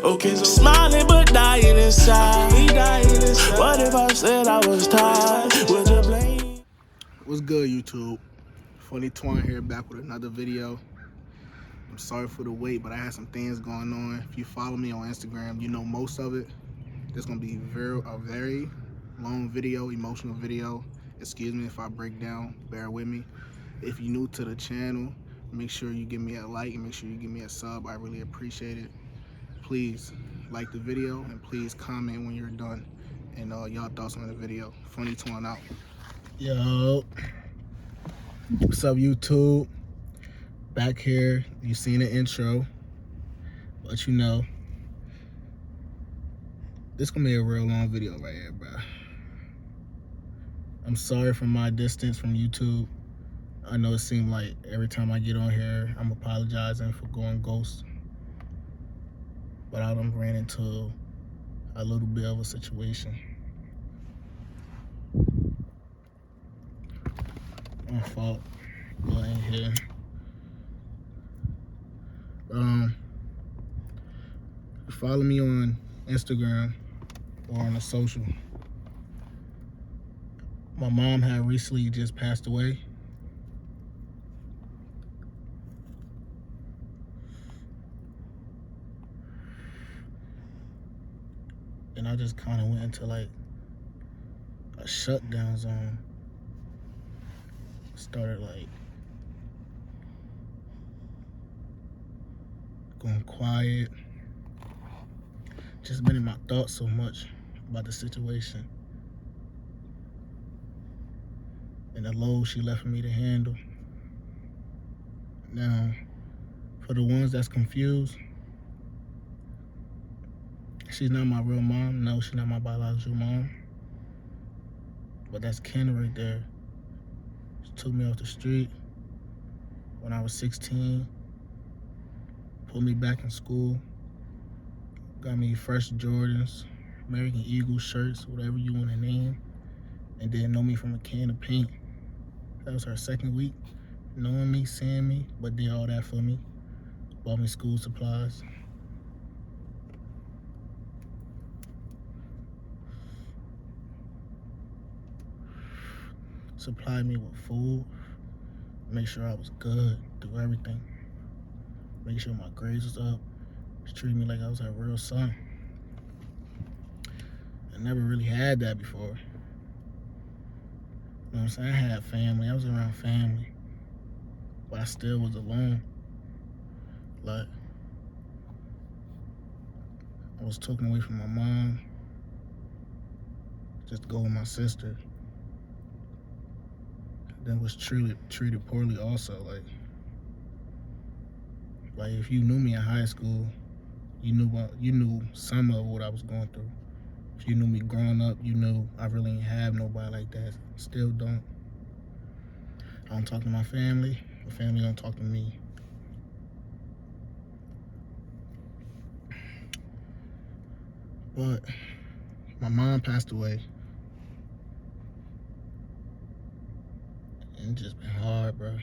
Okay, so smiling but dying inside. What if I said I was tired? Would you blame? What's good, YouTube? Funny Twine here, back with another video. I'm sorry for the wait, but I had some things going on. If you follow me on Instagram, you know most of it. This gonna be a very long video, emotional video. Excuse me if I break down, bear with me. If you're new to the channel, make sure you give me a like and make sure you give me a sub. I really appreciate it. Please like the video and please comment when you're done and y'all thoughts on the video. Funny Twine out. Yo, what's up, YouTube? Back here, you seen the intro, but you know, this gonna be a real long video right here, bro. I'm sorry for my distance from YouTube. I know it seemed like every time I get on here, I'm apologizing for going ghost, but I done ran into a little bit of a situation. My fault, but I ain't here. Follow me on Instagram or on the social. My mom had recently just passed away. And I just kind of went into like a shutdown zone. Started like going quiet. Just been in my thoughts so much about the situation and the load she left for me to handle. Now, for the ones that's confused, she's not my real mom. No, she's not my biological mom. But that's Ken right there. She took me off the street when I was 16, put me back in school, got me fresh Jordans, American Eagle shirts, whatever you want to name, and didn't know me from a can of paint. That was her second week, knowing me, seeing me, but did all that for me. Bought me school supplies. Supplied me with food, make sure I was good, do everything. Make sure my grades was up. She treated me like I was her real son. I never really had that before. You know what I'm saying? I had family, I was around family, but I still was alone. Like, I was taken away from my mom just to go with my sister. Then was treated poorly also. Like if you knew me in high school, you knew some of what I was going through. If you knew me growing up, you knew I really ain't have nobody like that. Still don't. I don't talk to my family. My family don't talk to me. But my mom passed away. And it's just been hard, bro.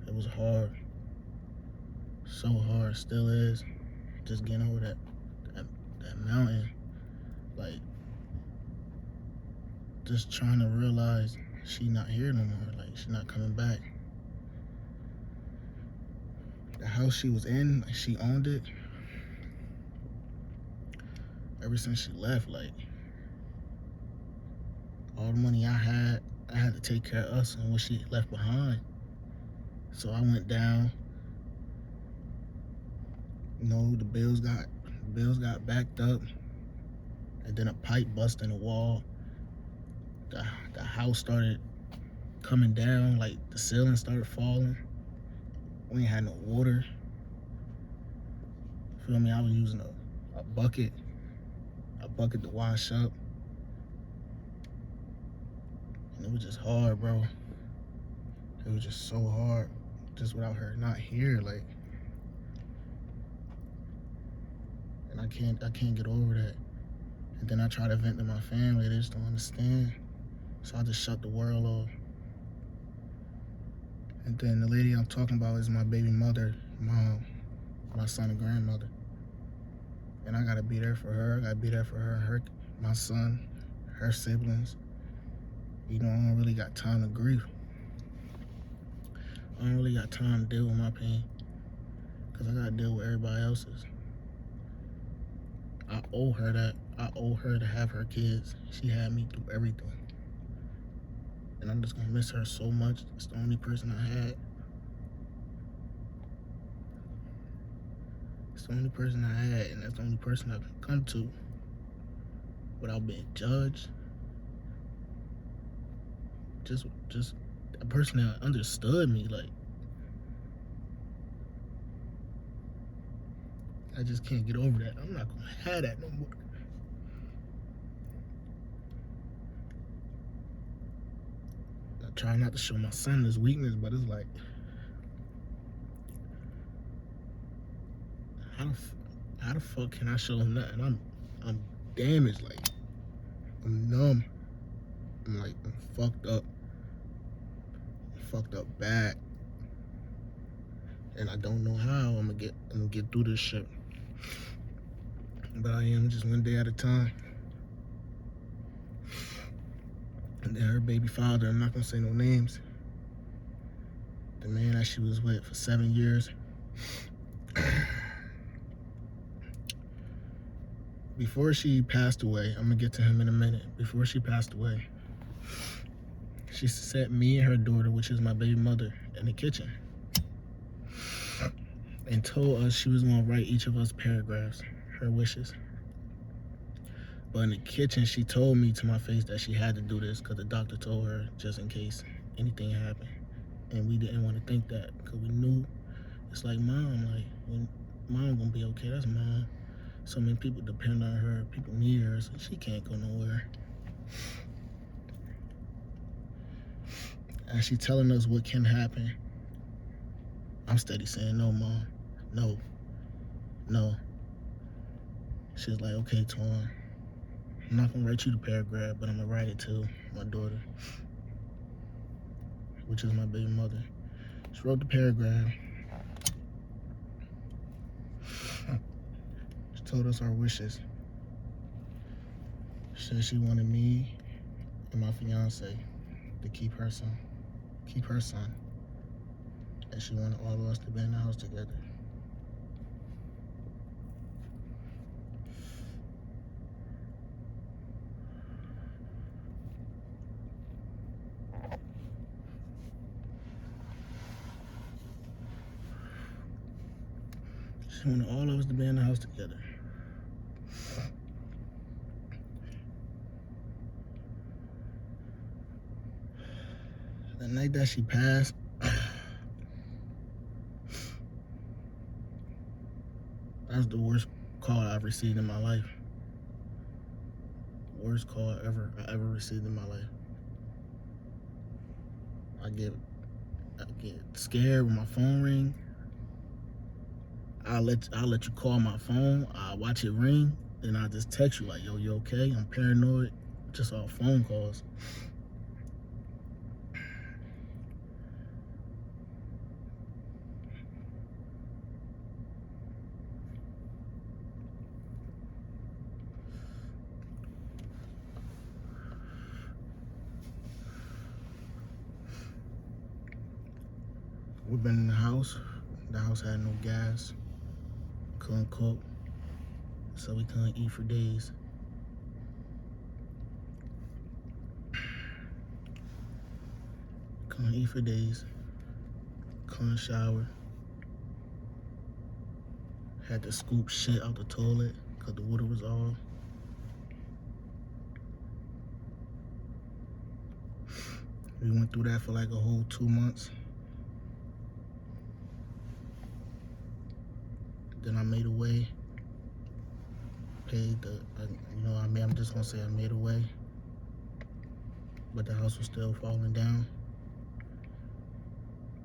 It was hard. So hard, still is. Just getting over that mountain. Like, just trying to realize she not here no more. Like, she not coming back. The house she was in, like, she owned it. Ever since she left, like, all the money I had to take care of us and what she left behind. So I went down. You know, the bills got backed up, and then a pipe bust in the wall. The house started coming down, like the ceiling started falling. We ain't had no water. Feel me? I was using a bucket to wash up. And it was just hard, bro. It was just so hard, just without her not here, like. And I can't get over that. And then I try to vent to my family, they just don't understand. So I just shut the world off. And then the lady I'm talking about is my baby mother, mom, my son and grandmother. And I gotta be there for her. I gotta be there for her, my son, her siblings. You know, I don't really got time to grieve. I don't really got time to deal with my pain because I gotta deal with everybody else's. I owe her that. I owe her to have her kids. She had me through everything. And I'm just gonna miss her so much. It's the only person I had. It's the only person I had, and that's the only person I can come to without being judged. Just a person that understood me. Like, I just can't get over that. I'm not gonna have that no more. I try not to show my son this weakness, but it's like, how the fuck can I show him nothing? I'm damaged. Like, I'm numb. I'm fucked up. I'm fucked up bad. And I don't know how I'm gonna get through this shit. But I am just one day at a time. And then her baby father, I'm not gonna say no names, the man that she was with for 7 years, before she passed away, I'm gonna get to him in a minute. Before she passed away, she sat me and her daughter, which is my baby mother, in the kitchen and told us she was gonna write each of us paragraphs, her wishes. But in the kitchen, she told me to my face that she had to do this because the doctor told her just in case anything happened. And we didn't want to think that because we knew it's like mom, like when mom gonna be okay, that's mom. So many people depend on her, people need her, so she can't go nowhere. And she telling us what can happen. I'm steady saying, no, mom, no. She's like, okay, Twan, I'm not gonna write you the paragraph, but I'm gonna write it to my daughter, which is my baby mother. She wrote the paragraph. She told us our wishes. She said she wanted me and my fiance to keep her son. And she wanted all of us to be in the house together. She wanted all of us to be in the house together. The night that she passed, that was the worst call I've received in my life. Worst call I ever received in my life. I get scared when my phone ring. I'll let you call my phone. I'll watch it ring, then I'll just text you like, yo, you okay? I'm paranoid. Just all phone calls. We've been in the house. The house had no gas. Couldn't cook. So we couldn't eat for days. Couldn't eat for days. Couldn't shower. Had to scoop shit out the toilet because the water was off. We went through that for like a whole 2 months. Then I made a way. Paid I'm just gonna say I made a way. But the house was still falling down.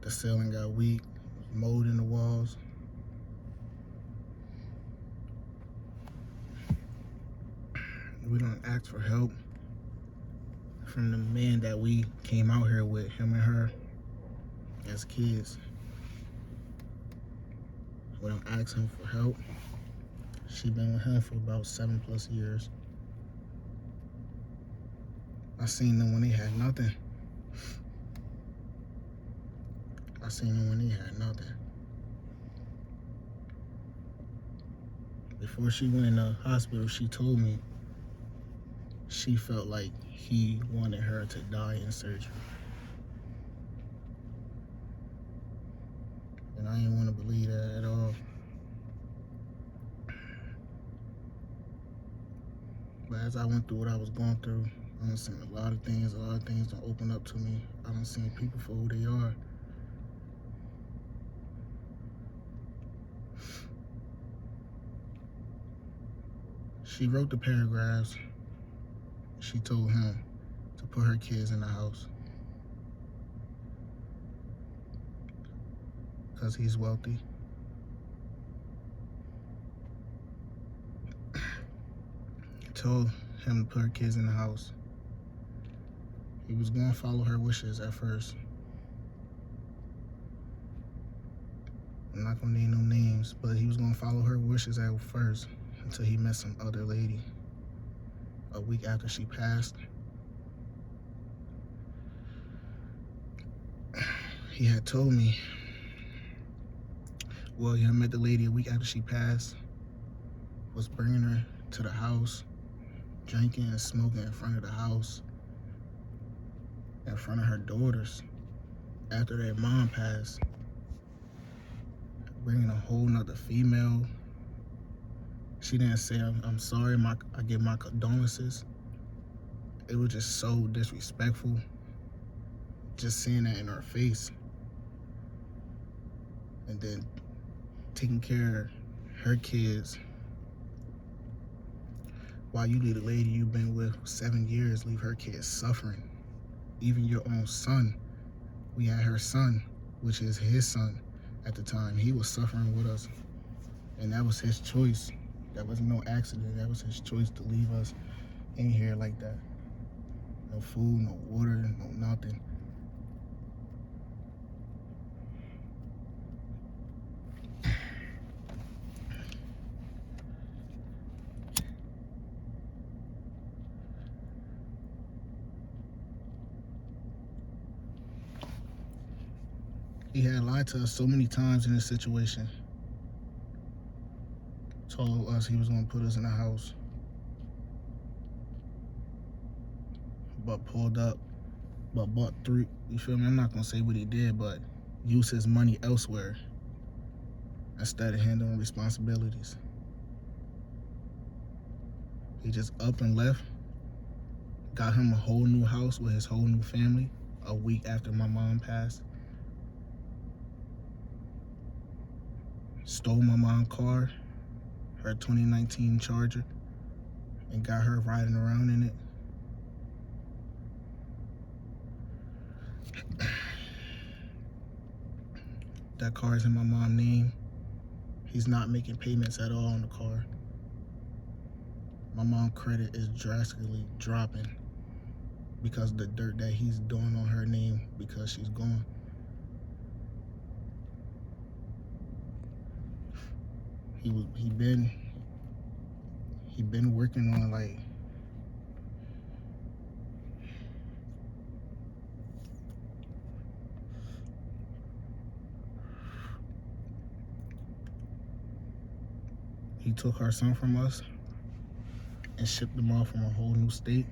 The ceiling got weak. Mold in the walls. We don't ask for help from the man that we came out here with, him and her, as kids. We don't ask him for help. She been with him for about 7+ years. I seen them when they had nothing. Before she went in the hospital, she told me she felt like he wanted her to die in surgery. And I didn't want to believe that at all. But as I went through what I was going through, I done seen a lot of things don't open up to me. I done seen people for who they are. She wrote the paragraphs. She told him to put her kids in the house because he's wealthy. Told him to put her kids in the house. He was going to follow her wishes at first. I'm not going to name no names, but he was going to follow her wishes at first until he met some other lady. A week after she passed, he had told me, well, he had met the lady a week after she passed, was bringing her to the house, drinking and smoking in front of the house, in front of her daughters, after their mom passed, bringing a whole nother female. She didn't say, I'm sorry, I give my condolences. It was just so disrespectful, just seeing that in her face. And then taking care of her kids while you leave the lady you've been with for 7 years, leave her kids suffering. Even your own son. We had her son, which is his son at the time. He was suffering with us. And that was his choice. That was no accident. That was his choice to leave us in here like that. No food, no water, no nothing. He had lied to us so many times in this situation. Told us he was going to put us in a house. But pulled up, but bought 3, you feel me? I'm not going to say what he did, but used his money elsewhere instead of handling responsibilities. He just up and left, got him a whole new house with his whole new family a week after my mom passed. Stole my mom's car, her 2019 Charger, and got her riding around in it. That car is in my mom's name. He's not making payments at all on the car. My mom's credit is drastically dropping because of the dirt that he's doing on her name because she's gone. He been working on like he took our son from us and shipped him off from a whole new state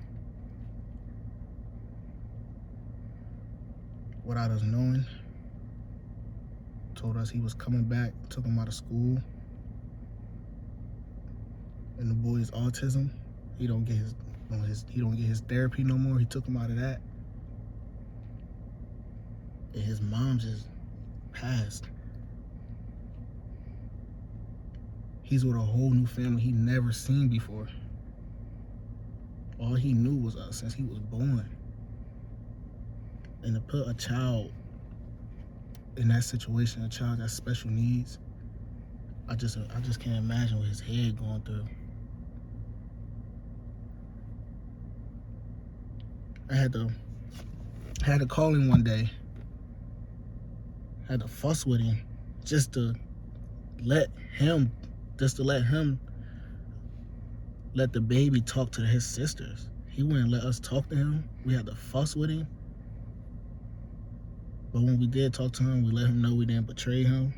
without us knowing. Told us he was coming back, took him out of school. And the boy's autism, he don't get his therapy no more. He took him out of that. And his mom just passed. He's with a whole new family he never seen before. All he knew was us since he was born. And to put a child in that situation, a child that has special needs, I just can't imagine what his head going through. I had to call him one day. Had to fuss with him just to let him let the baby talk to his sisters. He wouldn't let us talk to him. We had to fuss with him. But when we did talk to him, we let him know we didn't betray him,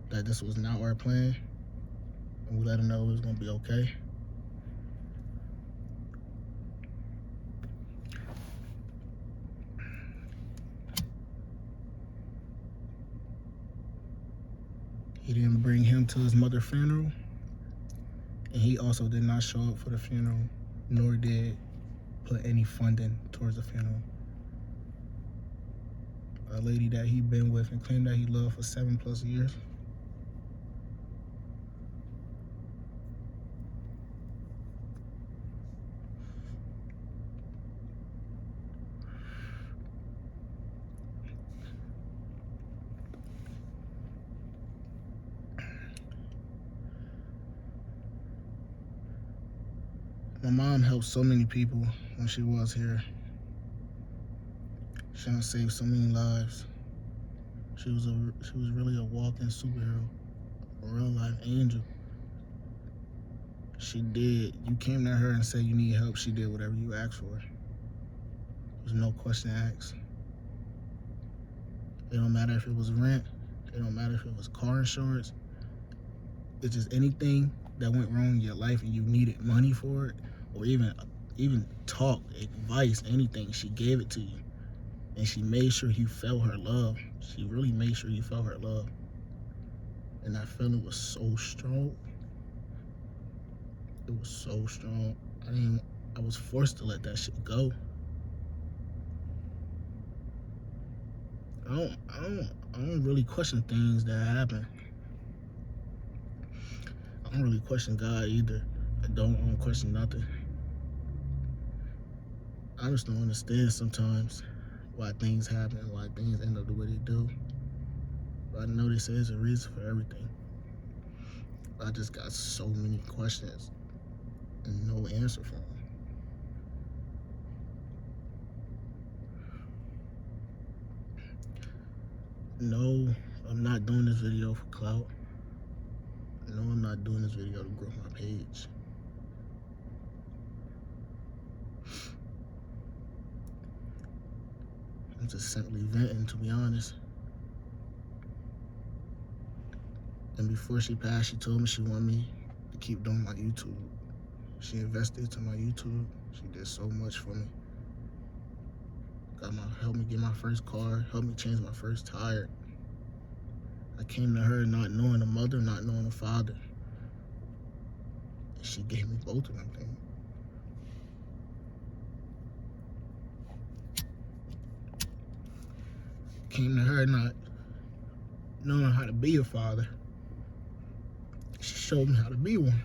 that this was not our plan, and we let him know it was going to be okay. He didn't bring him to his mother's funeral, and he also did not show up for the funeral, nor did put any funding towards the funeral. A lady that he been with and claimed that he loved for 7+ years. My mom helped so many people when she was here. She done saved so many lives. She was really a walking superhero, a real life angel. She did. You came to her and said you need help. She did whatever you asked for. There's no question asked. It don't matter if it was rent. It don't matter if it was car insurance. It's just anything that went wrong in your life and you needed money for it, or even talk, advice, anything. She gave it to you. And she made sure you felt her love. She really made sure you felt her love. And that feeling was so strong. It was so strong. I was forced to let that shit go. I don't really question things that happen. I don't really question God either. I don't question nothing. I just don't understand sometimes why things happen, why things end up the way they do. But I know there is a reason for everything. I just got so many questions and no answer for them. No, I'm not doing this video for clout. No, I'm not doing this video to grow my page. I'm just simply venting, to be honest. And before she passed, she told me she wanted me to keep doing my YouTube. She invested into my YouTube. She did so much for me. Helped me get my first car, helped me change my first tire. I came to her not knowing a mother, not knowing a father. And she gave me both of them things. Came to her not knowing how to be a father. She showed me how to be one.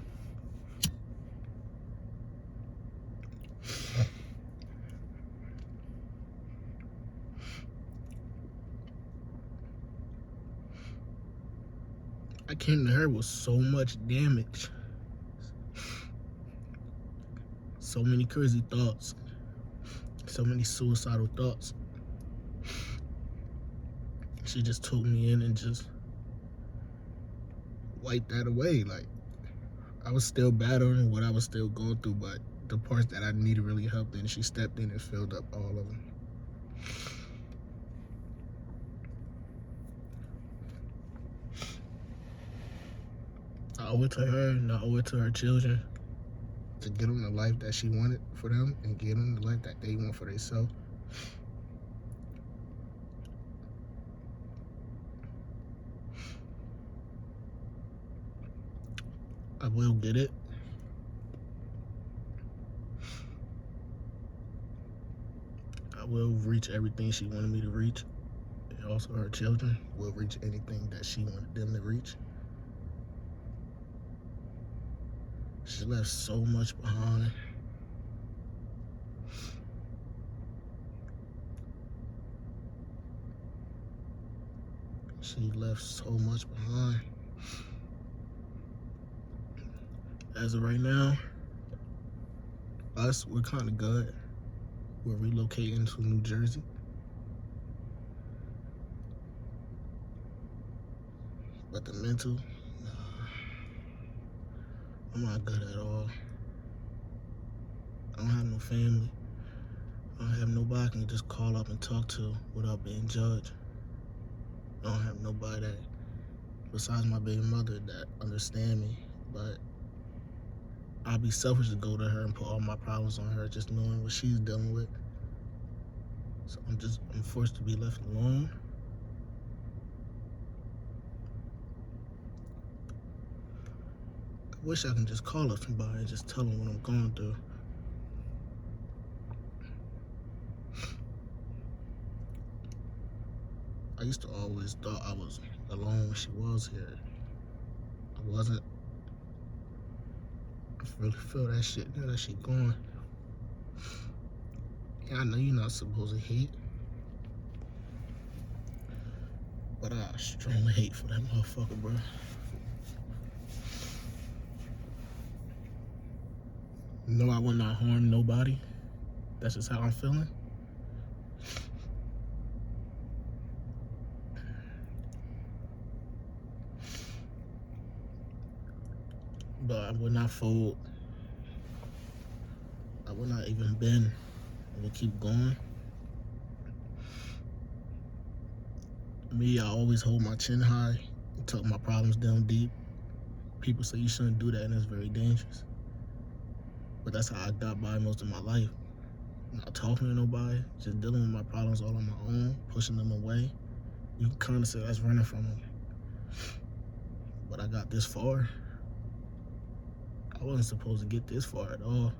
I came to her with so much damage. So many crazy thoughts. So many suicidal thoughts. She just took me in and just wiped that away. Like, I was still battling what I was still going through, but the parts that I needed really help in, she stepped in and filled up all of them. I owe it to her and I owe it to her children to get them the life that she wanted for them and give them the life that they want for themselves. I will get it. I will reach everything she wanted me to reach. And also her children will reach anything that she wanted them to reach. She left so much behind. She left so much behind. As of right now, we're kind of good. We're relocating to New Jersey. But the mental I'm not good at all. I don't have no family. I don't have nobody I can just call up and talk to without being judged. I don't have nobody that, besides my baby mother, that understand me. But I'd be selfish to go to her and put all my problems on her, just knowing what she's dealing with. So I'm forced to be left alone. I wish I can just call up somebody and just tell them what I'm going through. I used to always thought I was alone when she was here. I wasn't. I really feel that shit now that she gone. Yeah, I know you're not supposed to hate, but I strongly hate for that motherfucker, bro. No, I would not harm nobody. That's just how I'm feeling. But I would not fold. I would not even bend. I would keep going. Me, I always hold my chin high and tuck my problems down deep. People say you shouldn't do that and it's very dangerous. But that's how I got by most of my life. Not talking to nobody, just dealing with my problems all on my own, pushing them away. You can kind of say that's running from them. But I got this far. I wasn't supposed to get this far at all.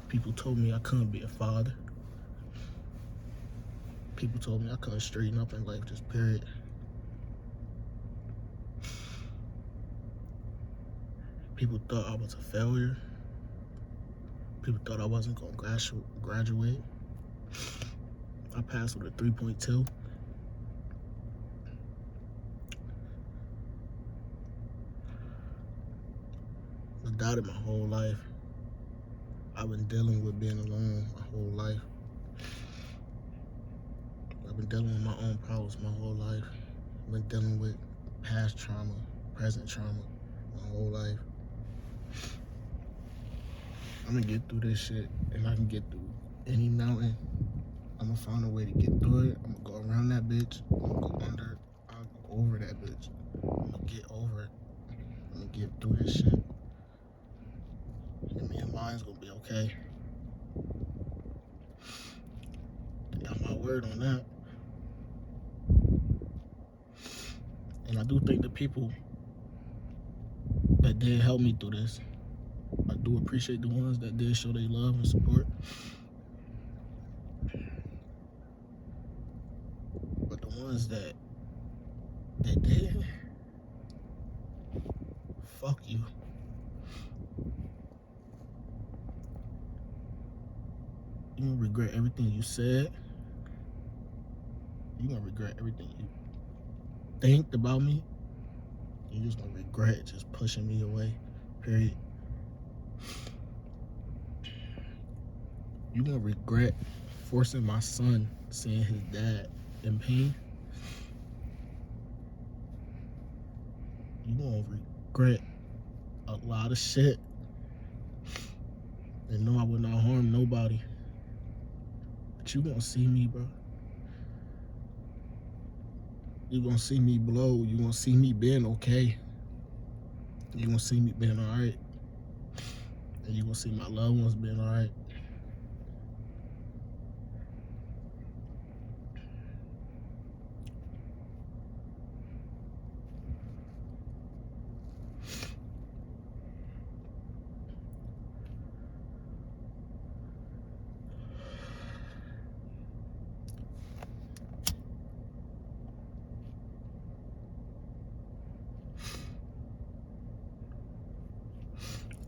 People told me I couldn't be a father. People told me I couldn't straighten up in life, just period. People thought I was a failure. People thought I wasn't going to graduate. I passed with a 3.2. I was doubted my whole life. I've been dealing with being alone my whole life. I've been dealing with my own problems my whole life. I've been dealing with past trauma, present trauma my whole life. I'm gonna get through this shit, and I can get through any mountain. I'm gonna find a way to get through it. I'm gonna go around that bitch. I'm gonna go under it. I'll go over that bitch. I'm gonna get over it. I'm gonna get through this shit. And me and mine's gonna be okay. I got my word on that. And I do think the people that did help me through this, I do appreciate the ones that did show their love and support. But the ones that didn't, fuck you. You're gonna regret everything you said. You're gonna regret everything you think about me. You're just gonna regret just pushing me away, period. You're gonna regret forcing my son seeing his dad in pain. You're gonna regret a lot of shit. And no, I would not harm nobody. But you gonna see me, bro. You gonna see me blow. You gonna see me being okay. You gonna see me being alright. And you gonna see my loved ones being alright.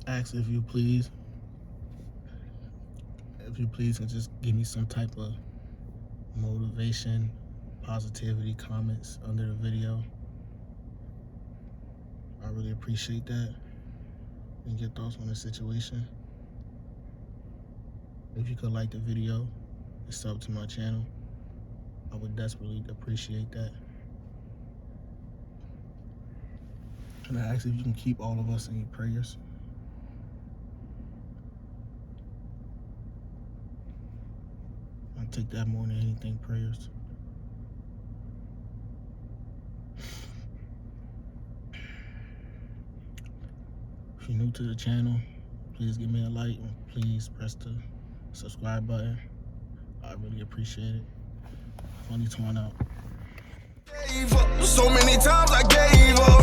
Ask if you please and just give me some type of motivation, positivity, comments under the video. I really appreciate that. And your thoughts on the situation. If you could like the video and sub to my channel, I would desperately appreciate that. And I ask if you can keep all of us in your prayers. I take that more than anything, prayers. If you're new to the channel, please give me a like and please press the subscribe button. I really appreciate it. Funny Twine out. So many times I gave up.